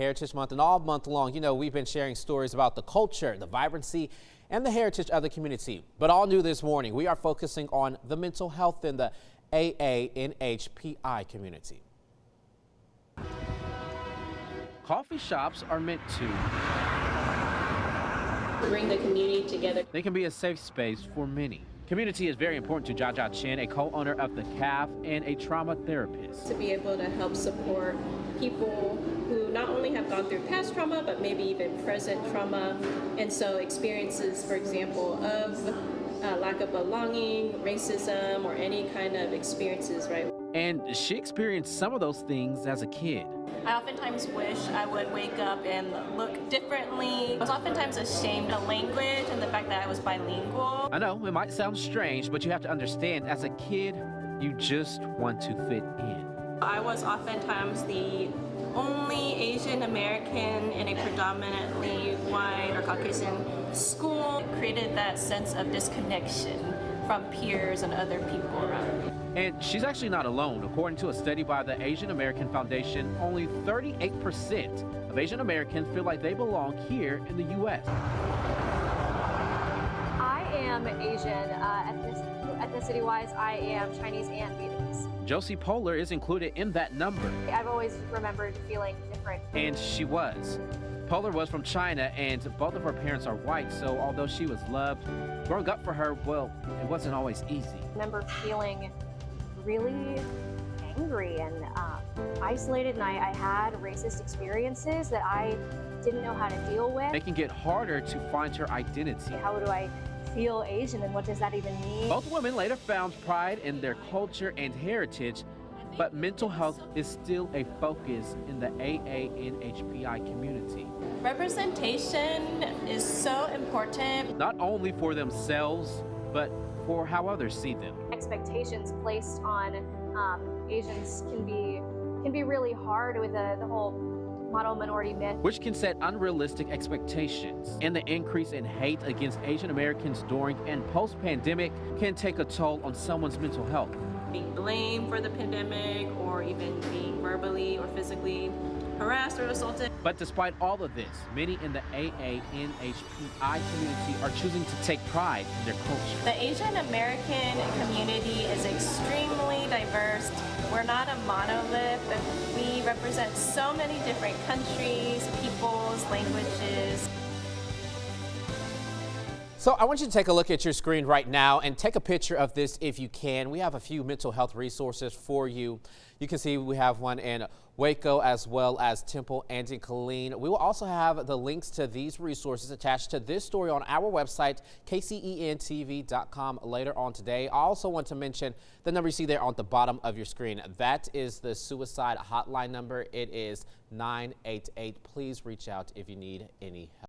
Heritage Month, and all month long, we've been sharing stories about the culture, the vibrancy, and the heritage of the community. But all new this morning, we are focusing on the mental health in the AANHPI community. Coffee shops are meant to bring the community together. They can be a safe space for many. Community is very important to Jaja Chen, a co-owner of the CAF and a trauma therapist. To be able to help support people who not only have gone through past trauma, but maybe even present trauma. And so experiences, for example, of lack of belonging, racism, or any kind of experiences, right? And she experienced some of those things as a kid. I oftentimes wish I would wake up and look differently. I was oftentimes ashamed of language and the fact that I was bilingual. I know, it might sound strange, but you have to understand, as a kid, you just want to fit in. I was oftentimes the only Asian American in a predominantly white or Caucasian school. It created that sense of disconnection from peers and other people around me. And she's actually not alone. According to a study by the Asian American Foundation, only 38% of Asian Americans feel like they belong here in the U.S. I am Asian. Ethnicity-wise, I am Chinese and Vietnamese. Josie Polar is included in that number. I've always remembered feeling different. And she was. Polar was from China, and both of her parents are white, so although she was loved, growing up for her, well, it wasn't always easy. I remember feeling really angry and isolated, and I had racist experiences that I didn't know how to deal with. Making it harder to find her identity. How do I feel Asian, and what does that even mean? Both women later found pride in their culture and heritage, but mental health is still a focus in the AANHPI community. Representation is so important. Not only for themselves, but for how others see them. Expectations placed on Asians can be really hard with the whole model minority myth, which can set unrealistic expectations. And the increase in hate against Asian Americans during and post-pandemic can take a toll on someoe's mental health. Being blamed for the pandemic, or even being verbally or physically harassed or assaulted. But despite all of this, many in the AANHPI community are choosing to take pride in their culture. The Asian American community is extremely diverse. We're not a monolith. We represent so many different countries, peoples, languages. So I want you to take a look at your screen right now and take a picture of this if you can. We have a few mental health resources for you. You can see we have one in Waco as well as Temple and in Killeen. We will also have the links to these resources attached to this story on our website, kcentv.com, later on today. I also want to mention the number you see there on the bottom of your screen. That is the suicide hotline number. It is 988. Please reach out if you need any help.